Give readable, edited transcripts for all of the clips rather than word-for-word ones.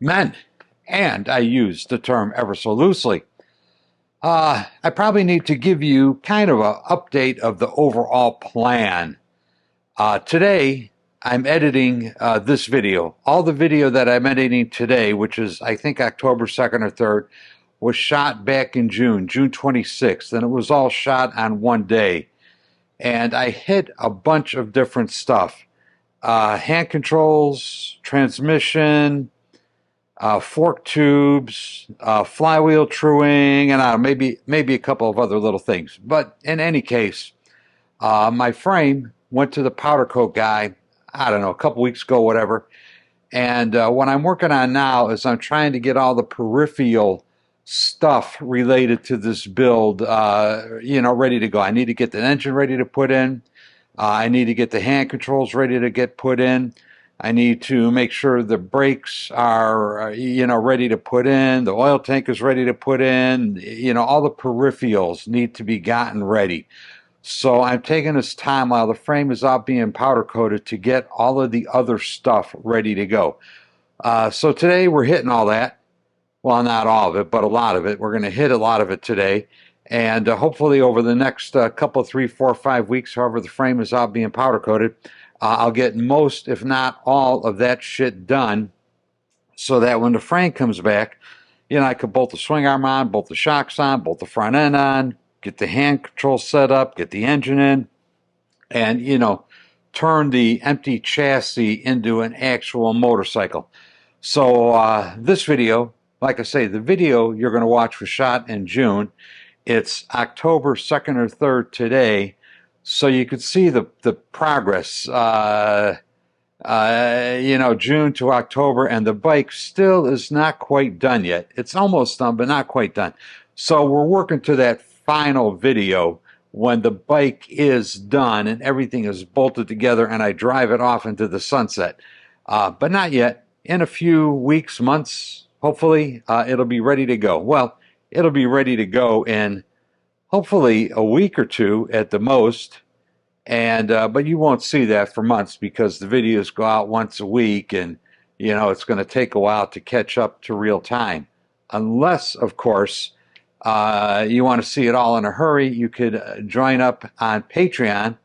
meant, and I use the term ever so loosely. I probably need to give you kind of an update of the overall plan. Today, I'm editing this video. All the video that I'm editing today, which is, I think, October 2nd or 3rd, was shot back in June 26th, and it was all shot on one day. And I hit a bunch of different stuff. Hand controls, transmission, fork tubes, flywheel truing, and maybe a couple of other little things. But in any case, my frame went to the powder coat guy, I don't know, a couple weeks ago, whatever. And what I'm working on now is I'm trying to get all the peripheral stuff related to this build, ready to go. I need to get the engine ready to put in. I need to get the hand controls ready to get put in. I need to make sure the brakes are, ready to put in. The oil tank is ready to put in. All the peripherals need to be gotten ready. So I'm taking this time while the frame is out being powder coated to get all of the other stuff ready to go. So today we're hitting all that. Well, not all of it, but a lot of it. We're going to hit a lot of it today. And hopefully over the next couple, 3, 4, 5 weeks, however the frame is out being powder coated, I'll get most, if not all, of that shit done so that when the frame comes back, I could bolt the swing arm on, bolt the shocks on, bolt the front end on, get the hand control set up, get the engine in, and, turn the empty chassis into an actual motorcycle. So this video, like I say, the video you're going to watch was shot in June. It's October 2nd or 3rd today. So you could see the progress, June to October, and the bike still is not quite done yet. It's almost done, but not quite done. So we're working to that final video when the bike is done and everything is bolted together and I drive it off into the sunset. But not yet. In a few weeks, months, hopefully, it'll be ready to go. Well, it'll be ready to go in hopefully a week or two at the most, and but you won't see that for months because the videos go out once a week, and it's going to take a while to catch up to real time. Unless, of course, you want to see it all in a hurry, you could join up on Patreon,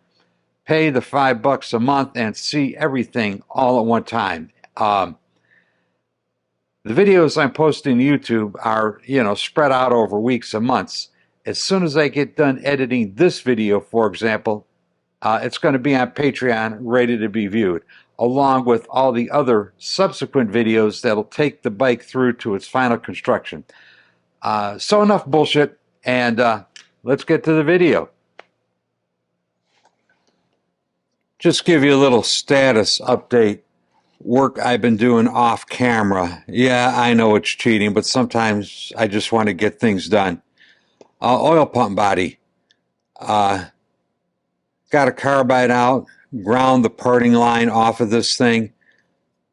pay the $5 a month, and see everything all at one time. The videos I'm posting to YouTube are, spread out over weeks and months. As soon as I get done editing this video, for example, it's going to be on Patreon, ready to be viewed, along with all the other subsequent videos that'll take the bike through to its final construction. So enough bullshit, and let's get to the video. Just give you a little status update. Work I've been doing off camera. Yeah, I know it's cheating, but sometimes I just want to get things done. Oil pump body. Got a carbide out, ground the parting line off of this thing.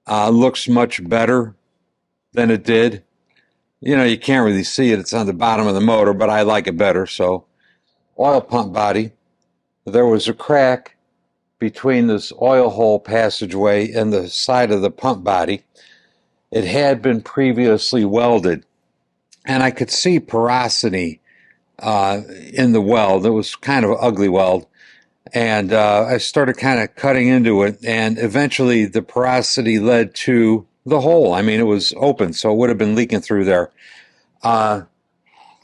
Looks much better than it did. You can't really see it. It's on the bottom of the motor, but I like it better. So, oil pump body. There was a crack between this oil hole passageway and the side of the pump body. It had been previously welded, and I could see porosity in the weld. It was kind of an ugly weld, and I started kind of cutting into it, and eventually the porosity led to the hole. I mean, it was open, so it would have been leaking through there. I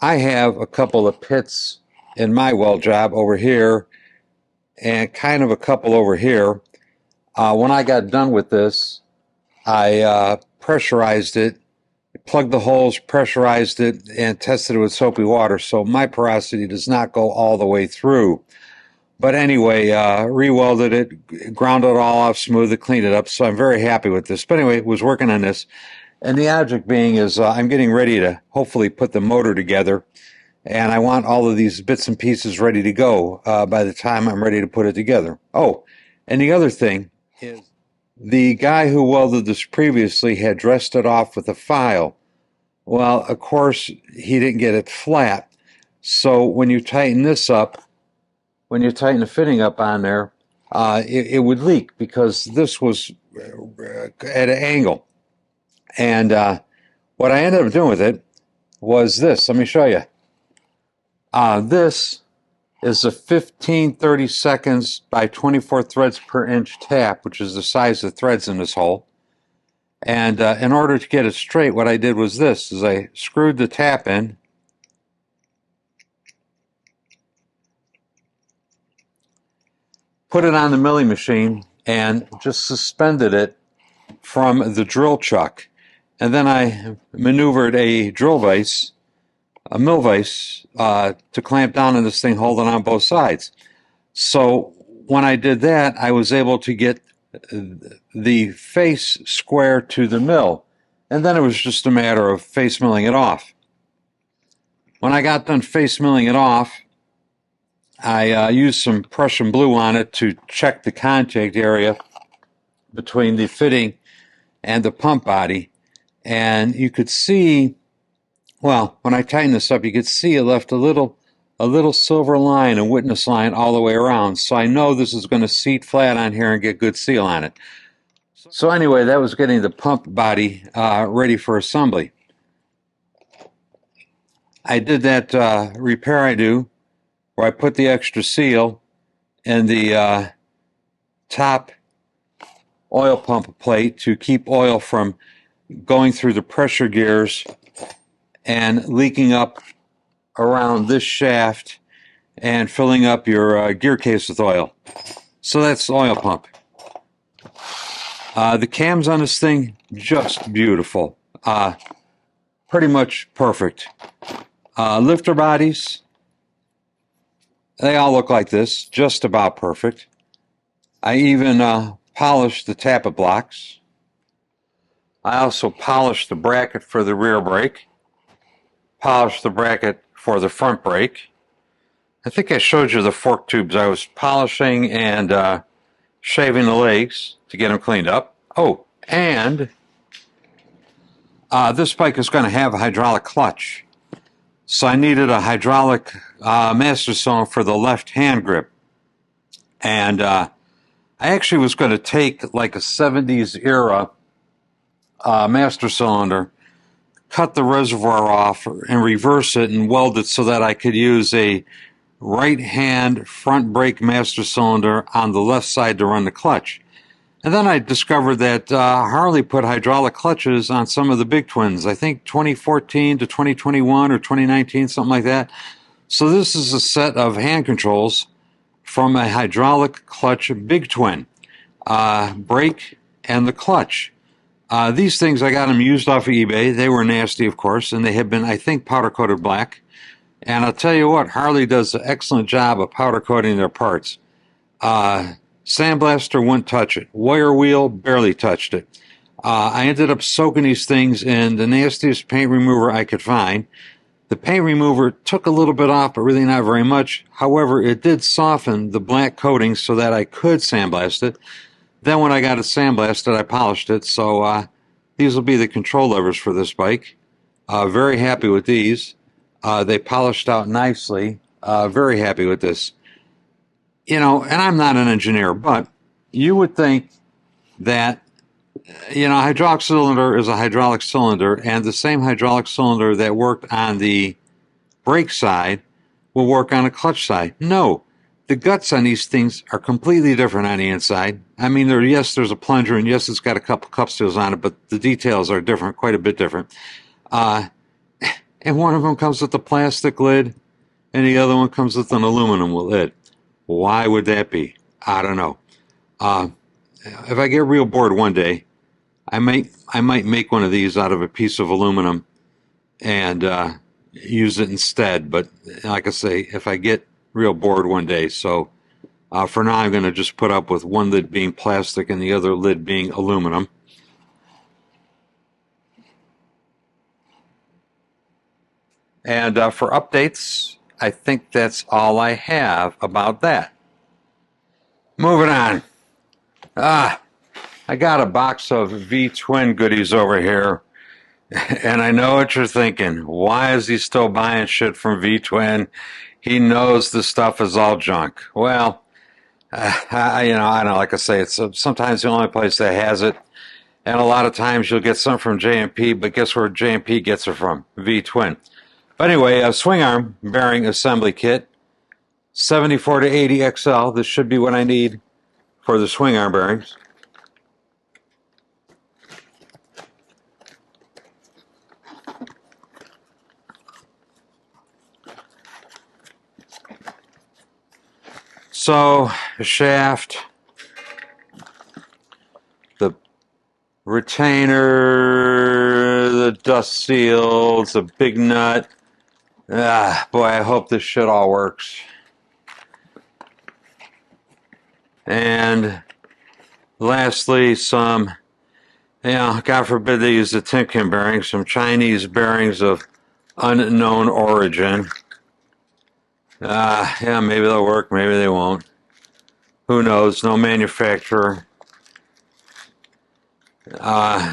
have a couple of pits in my weld job over here and kind of a couple over here. When I got done with this, I pressurized it, plugged the holes, pressurized it, and tested it with soapy water, so my porosity does not go all the way through. But anyway, re-welded it, ground it all off, smoothed it, cleaned it up, so I'm very happy with this. But anyway, was working on this, and the object being is I'm getting ready to hopefully put the motor together, and I want all of these bits and pieces ready to go by the time I'm ready to put it together. Oh, and the other thing is the guy who welded this previously had dressed it off with a file. Well, of course, he didn't get it flat. So when you tighten this up, when you tighten the fitting up on there, it would leak because this was at an angle. And what I ended up doing with it was this. Let me show you. This is a 15-30 seconds by 24 threads per inch tap, which is the size of threads in this hole. And in order to get it straight, what I did was this, is I screwed the tap in, put it on the milling machine, and just suspended it from the drill chuck. And then I maneuvered a drill vise, a mill vise, to clamp down on this thing, holding on both sides. So when I did that, I was able to get the face square to the mill. And then it was just a matter of face milling it off. When I got done face milling it off, I used some Prussian blue on it to check the contact area between the fitting and the pump body. And you could see, well, when I tightened this up, you could see it left a little silver line, a witness line all the way around. So I know this is going to seat flat on here and get good seal on it. So anyway, that was getting the pump body ready for assembly. I did that repair I do, where I put the extra seal in the top oil pump plate to keep oil from going through the pressure gears and leaking up around this shaft and filling up your gear case with oil. So that's the oil pump. The cams on this thing, just beautiful. Pretty much perfect. Lifter bodies, they all look like this, just about perfect. I even polished the tappet blocks. I also polished the bracket for the rear brake, polished the bracket for the front brake. I think I showed you the fork tubes I was polishing and shaving the legs to get them cleaned up. Oh, and this bike is going to have a hydraulic clutch. So I needed a hydraulic master cylinder for the left hand grip. And I actually was going to take like a 70s era master cylinder, cut the reservoir off and reverse it and weld it so that I could use a right hand front brake master cylinder on the left side to run the clutch. And then I discovered that Harley put hydraulic clutches on some of the big twins, I think 2014 to 2021 or 2019, something like that. So this is a set of hand controls from a hydraulic clutch big twin, brake and the clutch. These things, I got them used off of eBay. They were nasty, of course, and they have been, I think, powder-coated black. And I'll tell you what, Harley does an excellent job of powder-coating their parts. Sandblaster wouldn't touch it. Wire wheel barely touched it. I ended up soaking these things in the nastiest paint remover I could find. The paint remover took a little bit off, but really not very much. However, it did soften the black coating so that I could sandblast it. Then when I got it sandblasted, I polished it. So these will be the control levers for this bike. Very happy with these. They polished out nicely. Very happy with this. You know, and I'm not an engineer, but you would think that, you know, a hydraulic cylinder is a hydraulic cylinder, and the same hydraulic cylinder that worked on the brake side will work on the clutch side. No, the guts on these things are completely different on the inside. I mean, yes, there's a plunger, and yes, it's got a couple cup seals on it, but the details are different, quite a bit different. And one of them comes with a plastic lid, and the other one comes with an aluminum lid. Why would that be? I don't know. If I get real bored one day, I might make one of these out of a piece of aluminum and use it instead. But like I say, if I get real bored one day, so for now I'm going to just put up with one lid being plastic and the other lid being aluminum. And for updates, I think that's all I have about that. Moving on. I got a box of V-twin goodies over here, and I know what you're thinking. Why is he still buying shit from V-twin? He knows the stuff is all junk. Well, I don't know. Like I say, it's sometimes the only place that has it, And a lot of times you'll get some from J&P, but guess where J&P gets it from? V-twin. But anyway, a swing arm bearing assembly kit, 74 to 80 XL. This should be what I need for the swing arm bearings. So, the shaft, the retainer, the dust seals, the big nut. Boy, I hope this shit all works. And lastly, some, God forbid they use the Timken bearings, some Chinese bearings of unknown origin. Yeah, maybe they'll work, maybe they won't. Who knows? No manufacturer.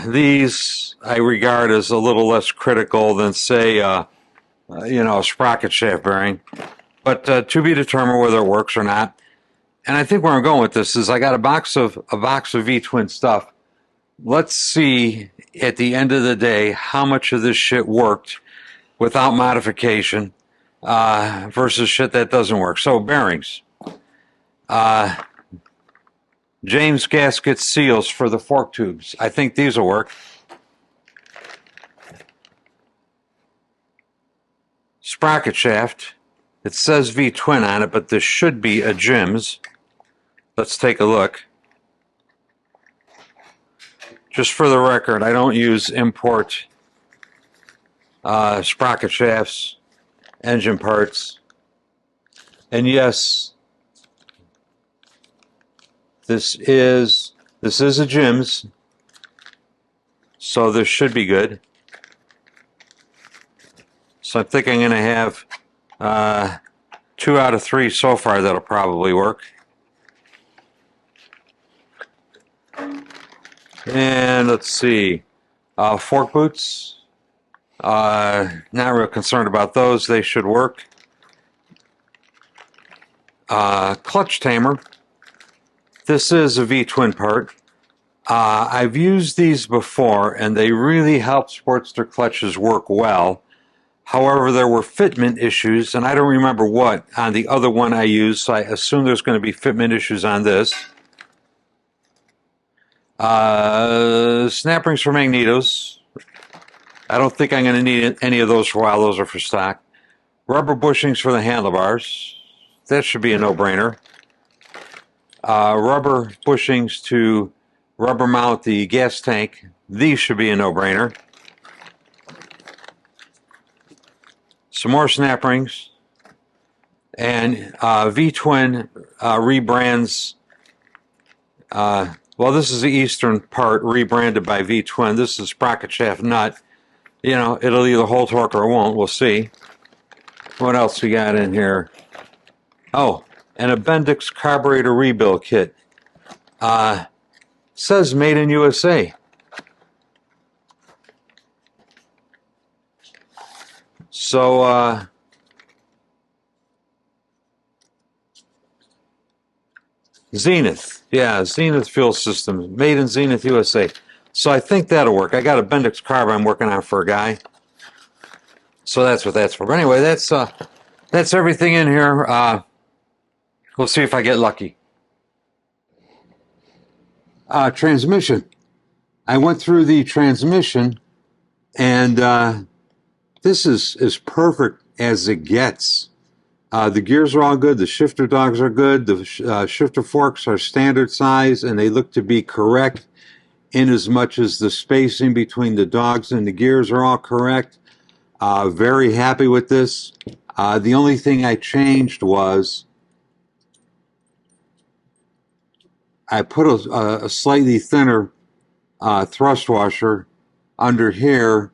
These I regard as a little less critical than, say, a sprocket shaft bearing. But to be determined whether it works or not. And I think where I'm going with this is I got a box of V-twin stuff. Let's see at the end of the day how much of this shit worked without modification versus shit that doesn't work. So bearings. James gasket seals for the fork tubes. I think these will work. Sprocket shaft. It says V-twin on it, but this should be a Jim's. Let's take a look. Just for the record, I don't use import sprocket shafts, engine parts. And yes, this is a Jim's, so this should be good. So I think I'm going to have 2 out of 3 so far that'll probably work. And let's see, fork boots. Not real concerned about those. They should work. Clutch tamer. This is a V-twin part. I've used these before, and they really help Sportster clutches work well. However, there were fitment issues, and I don't remember what on the other one I used, so I assume there's going to be fitment issues on this. Snap rings for magnetos. I don't think I'm going to need any of those for a while. Those are for stock. Rubber bushings for the handlebars. That should be a no-brainer. Rubber bushings to rubber mount the gas tank. These should be a no-brainer. Some more snap rings. And V-twin rebrands. Well, this is the Eastern part rebranded by V-twin. This is sprocket shaft nut. It'll either hold torque or it won't. We'll see. What else we got in here? Oh, an Bendix carburetor rebuild kit. Says made in USA. So, Zenith. Yeah, Zenith fuel system. Made in Zenith, USA. So I think that'll work. I got a Bendix carb I'm working on for a guy. So that's what that's for. But anyway, that's everything in here. We'll see if I get lucky. Transmission. I went through the transmission, and this is as perfect as it gets. The gears are all good. The shifter dogs are good. The shifter forks are standard size, and they look to be correct in as much as the spacing between the dogs and the gears are all correct. Very happy with this. The only thing I changed was I put a slightly thinner thrust washer under here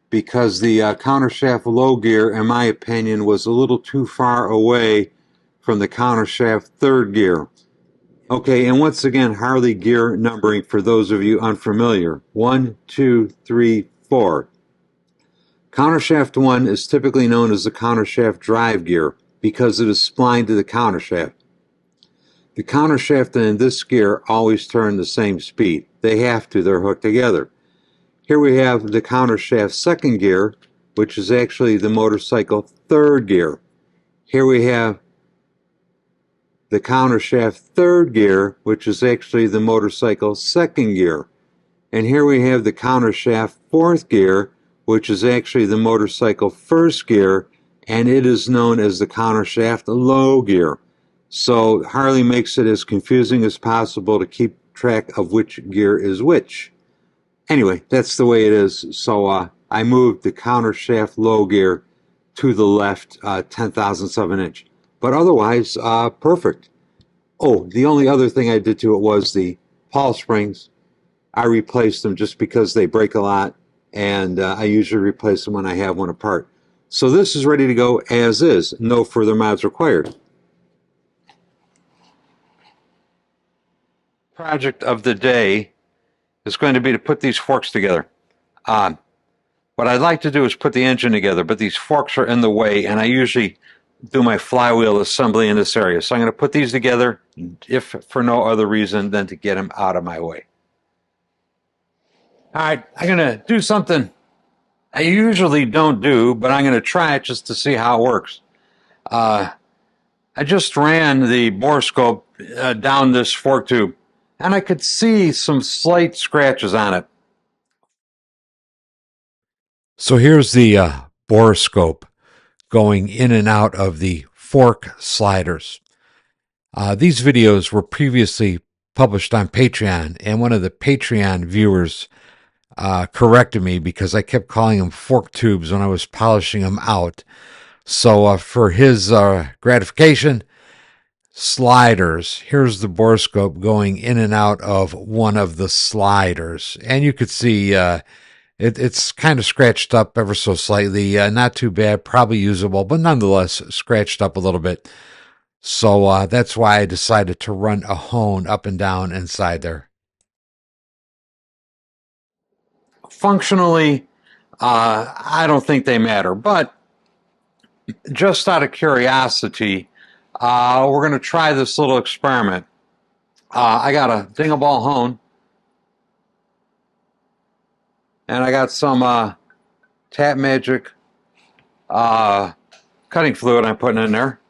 because the countershaft low gear, in my opinion, was a little too far away from the countershaft third gear. Okay, and once again, Harley gear numbering for those of you unfamiliar. 1, 2, 3, 4. Countershaft 1 is typically known as the countershaft drive gear because it is splined to the countershaft. The countershaft in this gear always turn the same speed. They have to. They're hooked together. Here we have the countershaft second gear, which is actually the motorcycle third gear. Here we have the countershaft third gear, which is actually the motorcycle second gear. And here we have the countershaft fourth gear, which is actually the motorcycle first gear, and it is known as the countershaft low gear. So Harley makes it as confusing as possible to keep track of which gear is which. Anyway, that's the way it is. So I moved the countershaft low gear to the left 10,000ths of an inch. But otherwise, perfect. Oh, the only other thing I did to it was the pawl springs. I replaced them just because they break a lot, and I usually replace them when I have one apart. So this is ready to go as is. No further mods required. Project of the day is going to be to put these forks together. What I'd like to do is put the engine together, but these forks are in the way, and I usually do my flywheel assembly in this area. So I'm going to put these together, if for no other reason than to get them out of my way. All right, I'm going to do something I usually don't do, but I'm going to try it just to see how it works. I just ran the borescope down this fork tube, and I could see some slight scratches on it. So here's the borescope going in and out of the fork sliders. These videos were previously published on Patreon, and one of the Patreon viewers corrected me because I kept calling them fork tubes when I was polishing them out. So for his gratification, sliders. Here's the borescope going in and out of one of the sliders. And you could see it's kind of scratched up ever so slightly. Not too bad, probably usable, but nonetheless scratched up a little bit. So that's why I decided to run a hone up and down inside there. Functionally, I don't think they matter, but just out of curiosity, we're going to try this little experiment. I got a dingaball hone, and I got some Tap Magic cutting fluid I'm putting in there,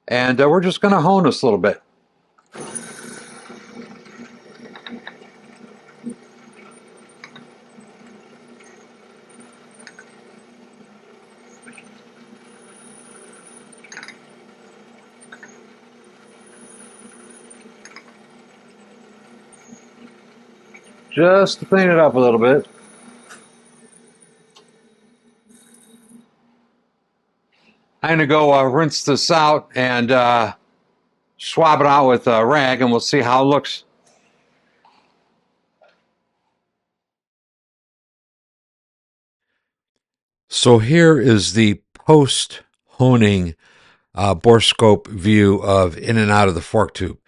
and we're just going to hone this a little bit. Just to clean it up a little bit. I'm going to go rinse this out and swab it out with a rag, and we'll see how it looks. So here is the post-honing borescope view of in and out of the fork tube.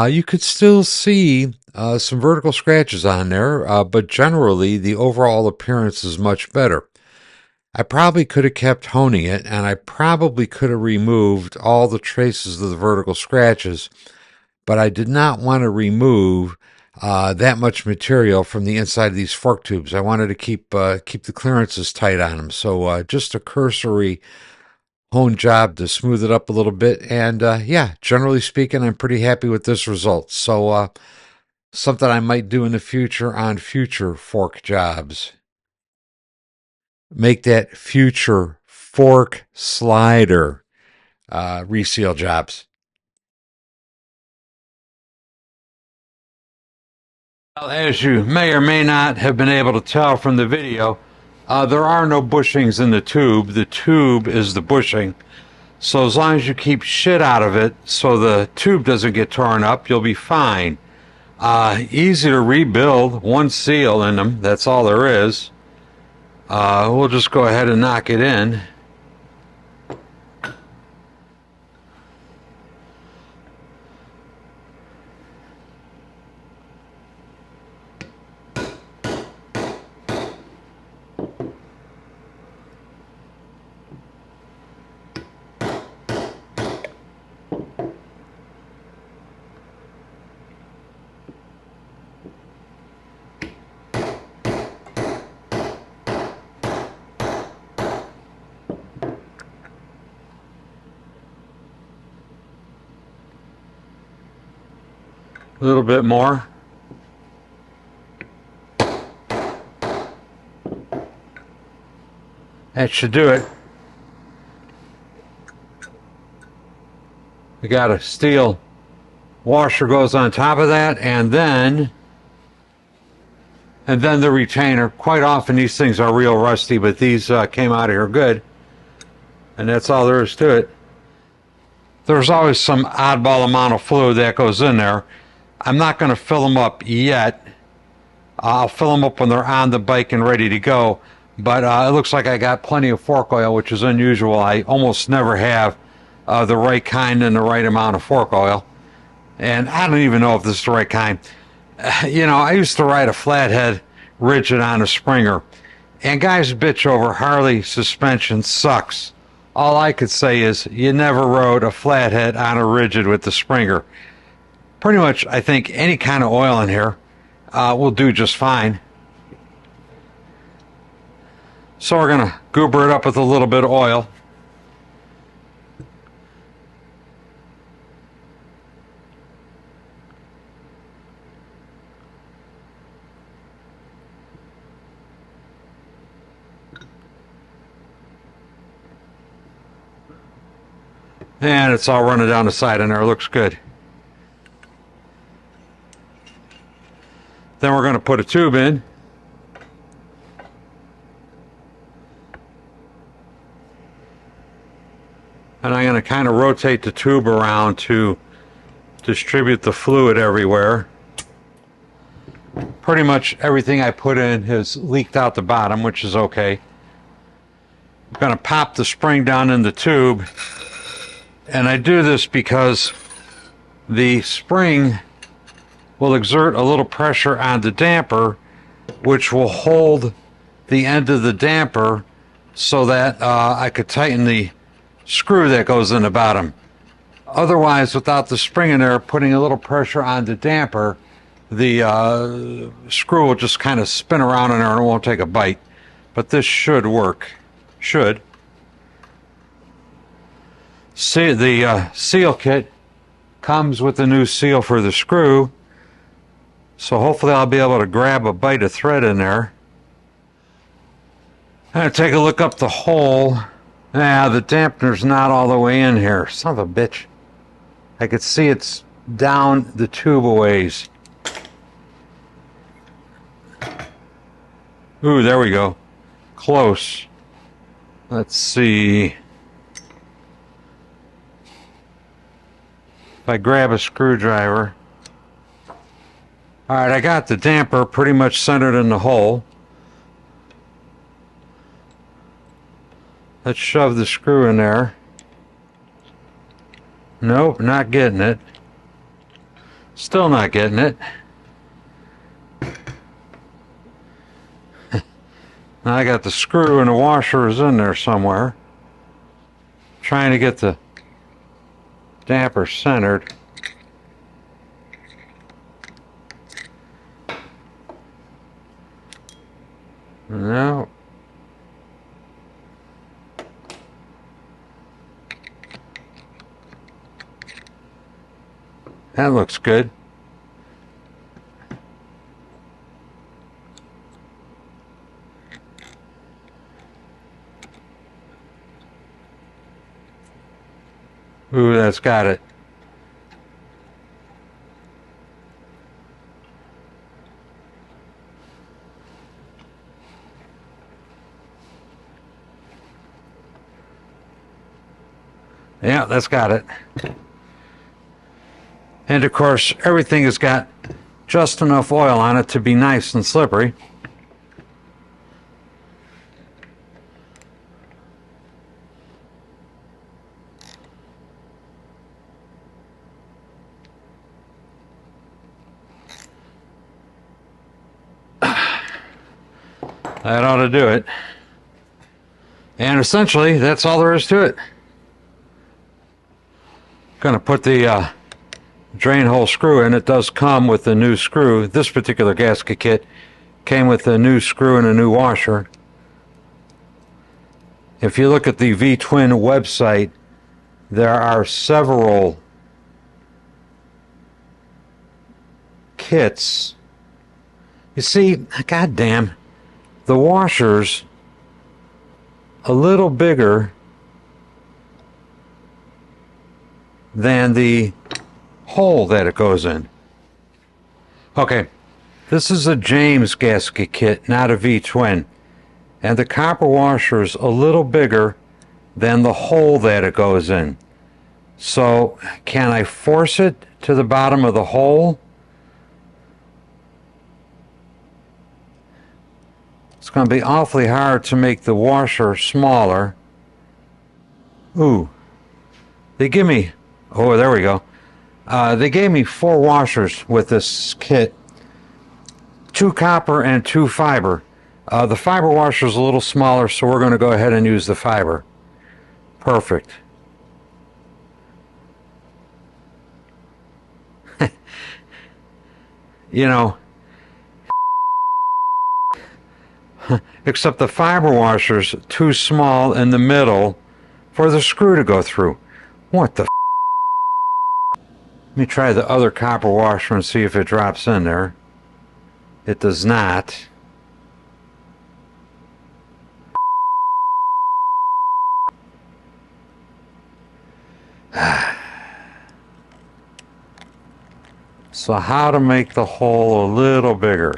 You could still see some vertical scratches on there, but generally the overall appearance is much better. I probably could have kept honing it, and I probably could have removed all the traces of the vertical scratches, but I did not want to remove that much material from the inside of these fork tubes. I wanted to keep the clearances tight on them. So just a cursory hone job to smooth it up a little bit. And yeah, generally speaking, I'm pretty happy with this result. So something I might do in the future on future fork jobs. Make that future fork slider reseal jobs. Well, as you may or may not have been able to tell from the video, there are no bushings in the tube. The tube is the bushing. So as long as you keep shit out of it so the tube doesn't get torn up, you'll be fine. Easy to rebuild, one seal in them, that's all there is. We'll just go ahead and knock it in. A little bit more. That should do it. We got a steel washer goes on top of that, and then the retainer. Quite often these things are real rusty, but these came out of here good. And that's all there is to it. There's always some oddball amount of fluid that goes in there. I'm not going to fill them up yet. I'll fill them up when they're on the bike and ready to go. But it looks like I got plenty of fork oil, which is unusual. I almost never have the right kind and the right amount of fork oil. And I don't even know if this is the right kind. You know, I used to ride a flathead rigid on a Springer. And guys bitch over Harley suspension sucks. All I could say is you never rode a flathead on a rigid with the Springer. Pretty much, I think any kind of oil in here will do just fine. So we're going to goober it up with a little bit of oil. And it's all running down the side in there. It looks good. Then we're going to put a tube in. And I'm going to kind of rotate the tube around to distribute the fluid everywhere. Pretty much everything I put in has leaked out the bottom, which is okay. I'm going to pop the spring down in the tube. And I do this because the spring will exert a little pressure on the damper, which will hold the end of the damper so that I could tighten the screw that goes in the bottom. Otherwise, without the spring in there putting a little pressure on the damper, the screw will just kind of spin around in there and it won't take a bite. But this should work. Should. See, the seal kit comes with the new seal for the screw, so hopefully I'll be able to grab a bite of thread in there. And take a look up the hole. Ah, the dampener's not all the way in here. Son of a bitch. I could see it's down the tube a ways. Ooh, there we go. Close. Let's see. If I grab a screwdriver. Alright, I got the damper pretty much centered in the hole. Let's shove the screw in there. Nope, not getting it. Still not getting it. Now I got the screw and the washer is in there somewhere. Trying to get the damper centered. No. That looks good. Ooh, that's got it. Yeah, that's got it. And of course, everything has got just enough oil on it to be nice and slippery. That ought to do it. And essentially, that's all there is to it. Going to put the drain hole screw in. It does come with a new screw. This particular gasket kit came with a new screw and a new washer. If you look at the V-Twin website, there are several kits, you see, goddamn, the washer's a little bigger than the hole that it goes in. Okay, this is a James gasket kit, not a V-twin. And the copper washer is a little bigger than the hole that it goes in. So, can I force it to the bottom of the hole? It's going to be awfully hard to make the washer smaller. Ooh. They give me... Oh, there we go. They gave me 4 washers with this kit. 2 copper and 2 fiber. The fiber washer is a little smaller, so we're going to go ahead and use the fiber. Perfect. You know, except the fiber washer's too small in the middle for the screw to go through. What the f? Let me try the other copper washer and see if it drops in there. It does not. So how to make the hole a little bigger?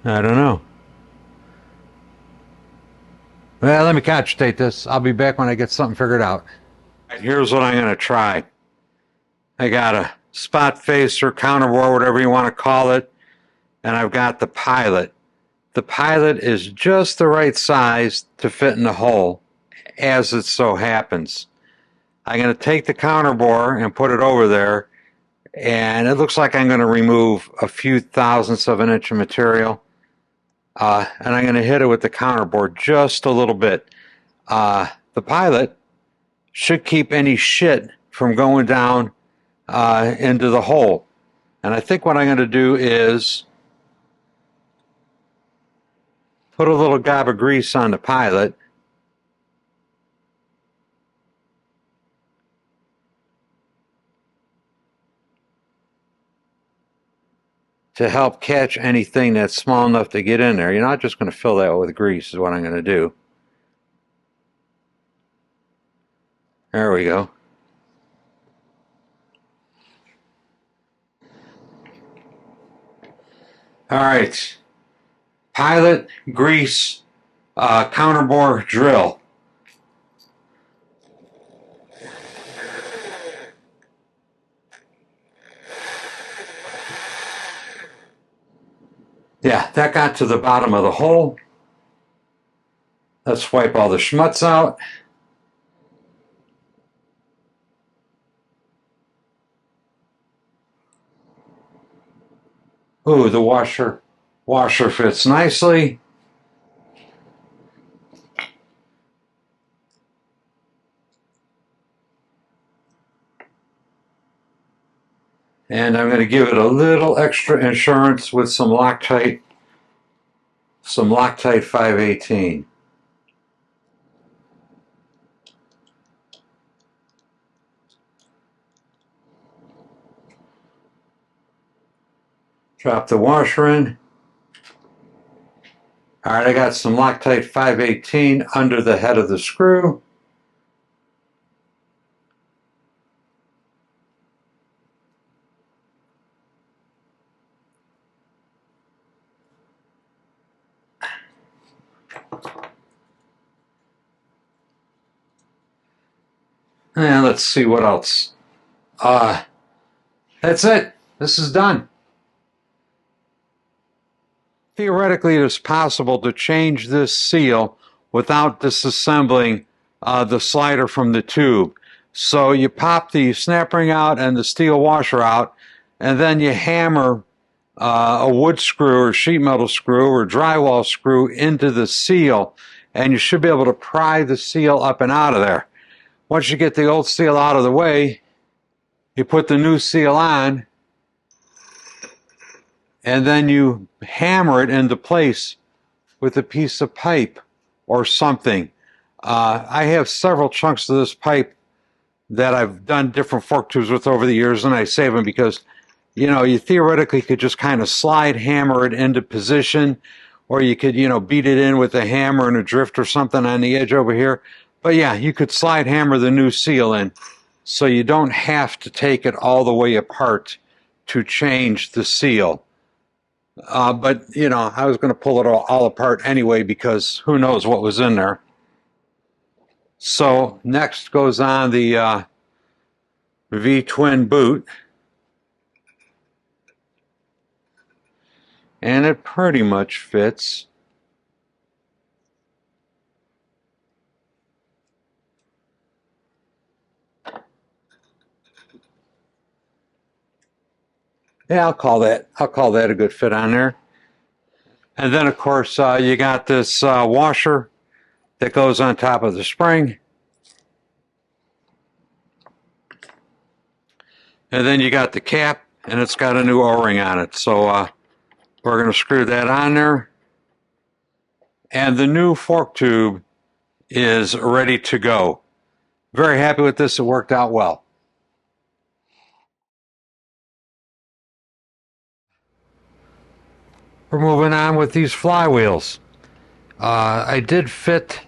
I don't know. Well, let me cogitate this. I'll be back when I get something figured out. Here's what I'm going to try. I got a spot facer, counterbore, whatever you want to call it, and I've got the pilot. The pilot is just the right size to fit in the hole, as it so happens. I'm going to take the counterbore and put it over there, and it looks like I'm going to remove a few thousandths of an inch of material, and I'm going to hit it with the counterbore just a little bit. The pilot should keep any shit from going down into the hole. And I think what I'm going to do is put a little gob of grease on the pilot. To help catch anything that's small enough to get in there. You're not just going to fill that with grease is what I'm going to do. There we go. All right. Pilot, grease, counterbore, drill. Yeah, that got to the bottom of the hole. Let's wipe all the schmutz out. Ooh, the washer fits nicely. And I'm going to give it a little extra insurance with some Loctite 518. Drop the washer in. All right, I got some Loctite 518 under the head of the screw. And let's see what else. That's it. This is done. Theoretically, it is possible to change this seal without disassembling the slider from the tube. So you pop the snap ring out and the steel washer out, and then you hammer a wood screw or sheet metal screw or drywall screw into the seal, and you should be able to pry the seal up and out of there. Once you get the old seal out of the way, you put the new seal on, and then you hammer it into place with a piece of pipe or something. I have several chunks of this pipe that I've done different fork tubes with over the years, and I save them because you theoretically could just kind of slide hammer it into position, or you could, beat it in with a hammer and a drift or something on the edge over here. But yeah, you could slide hammer the new seal in, so you don't have to take it all the way apart to change the seal. But, I was going to pull it all apart anyway, because who knows what was in there. So next goes on the V-twin boot. And it pretty much fits. Yeah, I'll call that a good fit on there. And then, of course, you got this washer that goes on top of the spring. And then you got the cap, and it's got a new O-ring on it. So we're going to screw that on there. And the new fork tube is ready to go. Very happy with this. It worked out well. We're moving on with these flywheels. I did fit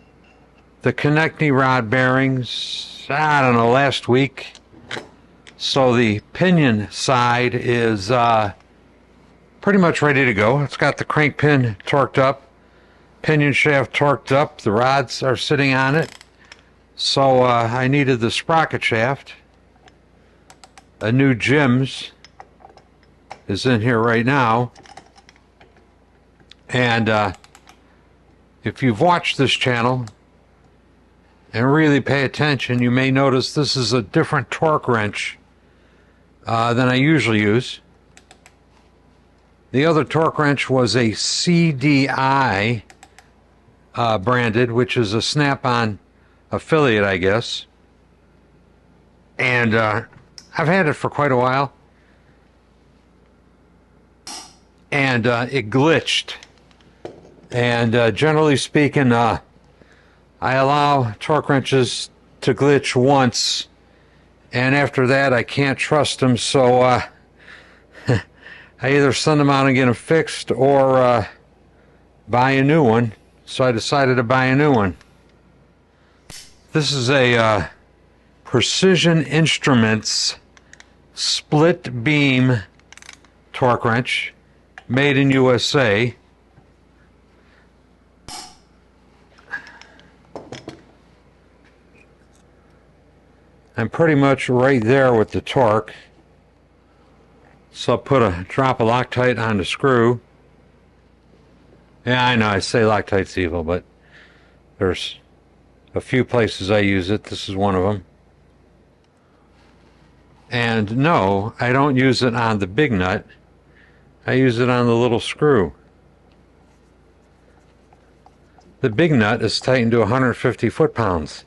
the connecting rod bearings, I don't know, last week. So the pinion side is pretty much ready to go. It's got the crank pin torqued up, pinion shaft torqued up, the rods are sitting on it. So I needed the sprocket shaft. A new Jim's is in here right now. And if you've watched this channel and really pay attention, you may notice this is a different torque wrench than I usually use. The other torque wrench was a CDI branded, which is a Snap-on affiliate, I guess. And I've had it for quite a while. And it glitched. And generally speaking, I allow torque wrenches to glitch once, and after that I can't trust them, so I either send them out and get them fixed or buy a new one. So I decided to buy a new one. This is a Precision Instruments split beam torque wrench, made in USA. I'm pretty much right there with the torque. So I'll put a drop of Loctite on the screw. Yeah, I know I say Loctite's evil, but there's a few places I use it. This is one of them. And no, I don't use it on the big nut. I use it on the little screw. The big nut is tightened to 150 foot-pounds.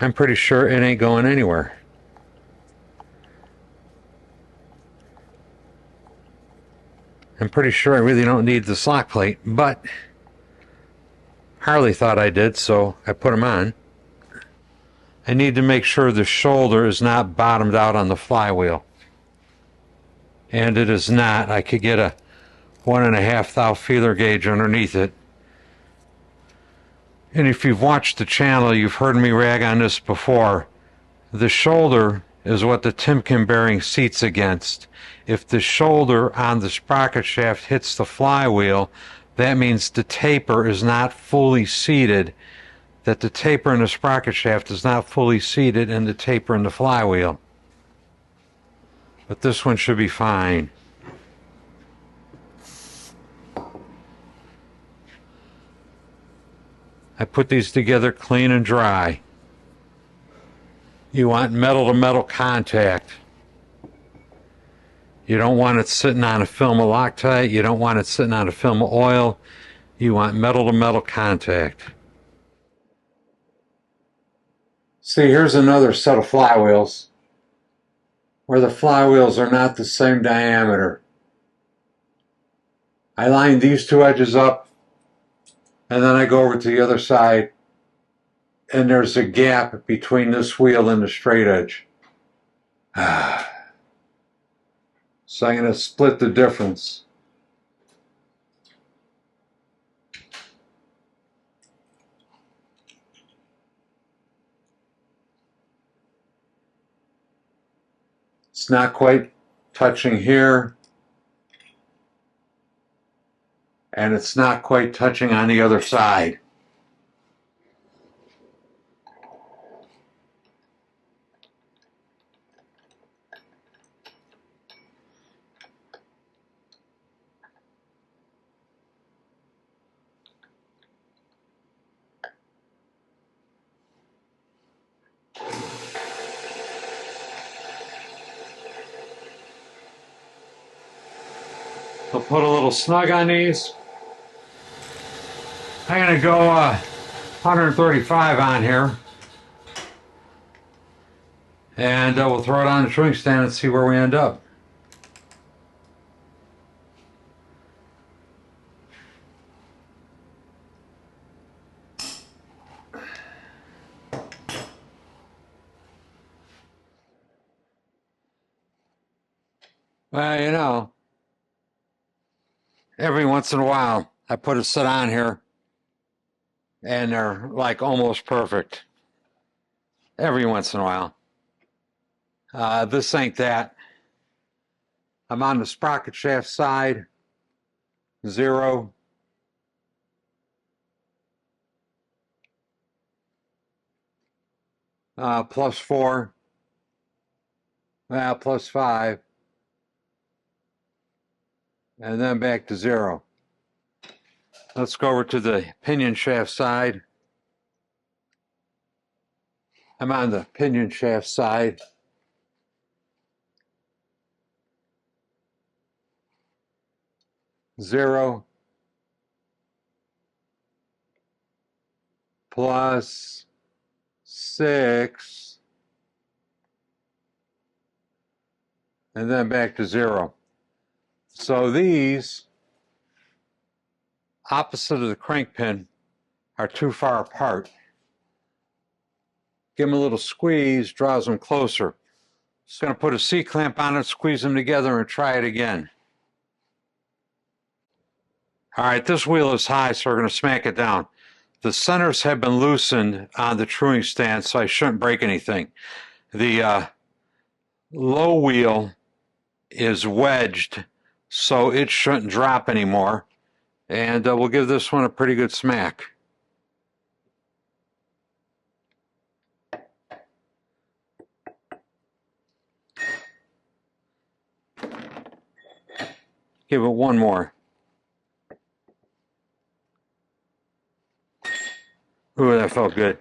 I'm pretty sure it ain't going anywhere. I'm pretty sure I really don't need the lock plate, but Harley thought I did, so I put them on. I need to make sure the shoulder is not bottomed out on the flywheel. And it is not. I could get a 1.5 thou feeler gauge underneath it. And if you've watched the channel, you've heard me rag on this before. The shoulder is what the Timken bearing seats against. If the shoulder on the sprocket shaft hits the flywheel, that means the taper is not fully seated, that the taper in the sprocket shaft is not fully seated in the taper in the flywheel. But this one should be fine. I put these together clean and dry. You want metal to metal contact. You don't want it sitting on a film of Loctite. You don't want it sitting on a film of oil. You want metal to metal contact. See, here's another set of flywheels where the flywheels are not the same diameter. I line these two edges up, and then I go over to the other side and there's a gap between this wheel and the straight edge. So I'm going to split the difference. It's not quite touching here, and it's not quite touching on the other side. I'll put a little snug on these. I'm going to go 135 on here. And we'll throw it on the throwing stand and see where we end up. Well, you know, every once in a while I put a set on here and they're like almost perfect. Every once in a while. This ain't that. I'm on the sprocket shaft side, 0. +4, +5, and then back to 0. Let's go over to the pinion shaft side. I'm on the pinion shaft side. 0, +6, and then back to 0. So these, opposite of the crank pin, are too far apart. Give them a little squeeze, draws them closer. Just going to put a C-clamp on it, squeeze them together, and try it again. All right, this wheel is high, so we're going to smack it down. The centers have been loosened on the truing stand, so I shouldn't break anything. The low wheel is wedged, so it shouldn't drop anymore. And we'll give this one a pretty good smack. Give it one more. Ooh, that felt good.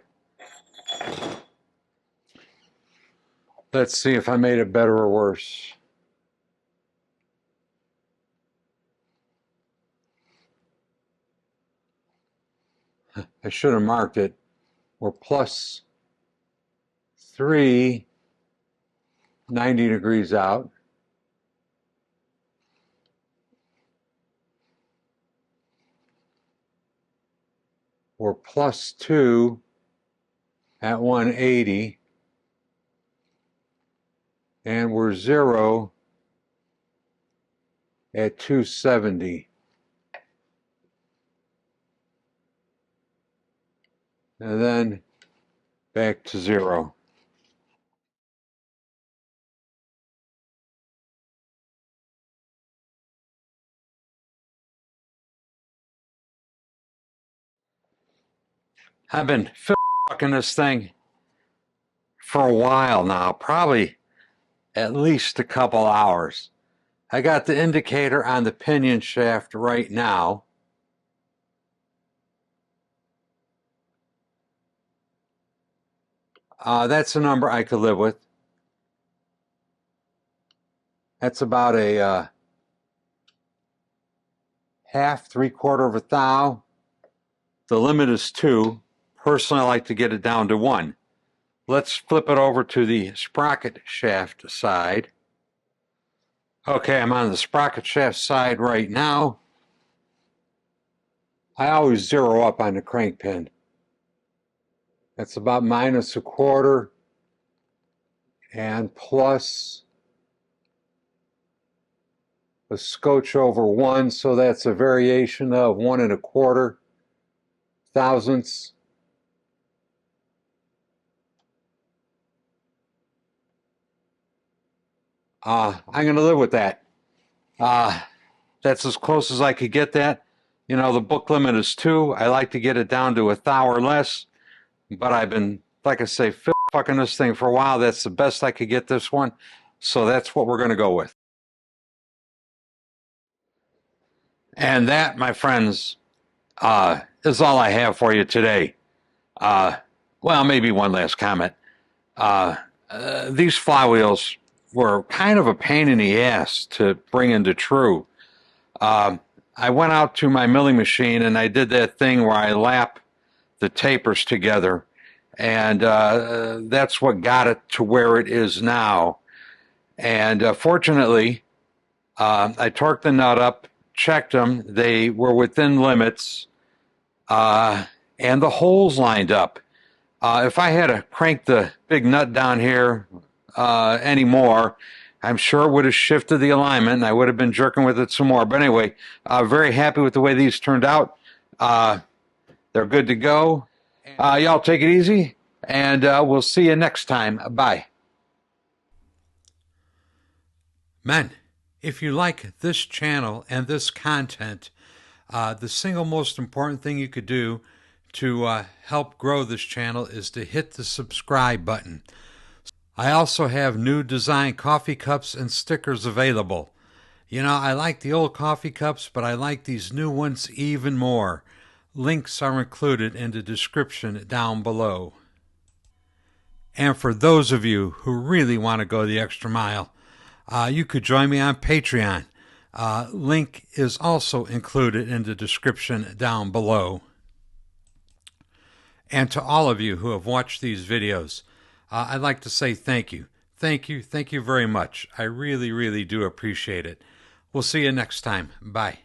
Let's see if I made it better or worse. I should have marked it. We're +3, 90 degrees out. We're +2 at 180. And we're 0 at 270. And then back to 0. I've been fucking this thing for a while now, probably at least a couple hours. I got the indicator on the pinion shaft right now. That's a number I could live with. That's about a half, 3/4 of a thou. The limit is 2. Personally, I like to get it down to 1. Let's flip it over to the sprocket shaft side. Okay, I'm on the sprocket shaft side right now. I always zero up on the crank pin. That's about -1/4 and plus a scotch over 1, so that's a variation of 1 1/4 thousandths. I'm going to live with that. That's as close as I could get that. You know, the book limit is 2. I like to get it down to 1 thou or less, but I've been, like I say, fucking this thing for a while. That's the best I could get this one, so that's what we're going to go with. And that, my friends, is all I have for you today. Well, maybe one last comment. These flywheels were kind of a pain in the ass to bring into true. I went out to my milling machine and I did that thing where I lap the tapers together, and that's what got it to where it is now. And fortunately, I torqued the nut up, checked them, they were within limits, and the holes lined up. If I had to crank the big nut down here anymore, I'm sure it would have shifted the alignment and I would have been jerking with it some more. But anyway, very happy with the way these turned out. They're good to go. Y'all take it easy, and we'll see you next time. Bye. Men, if you like this channel and this content, the single most important thing you could do to help grow this channel is to hit the subscribe button. I also have new design coffee cups and stickers available. You know, I like the old coffee cups, but I like these new ones even more. Links are included in the description down below. And for those of you who really want to go the extra mile, you could join me on Patreon. Link is also included in the description down below. And to all of you who have watched these videos, I'd like to say thank you. Thank you very much. I really, really do appreciate it. We'll see you next time. Bye.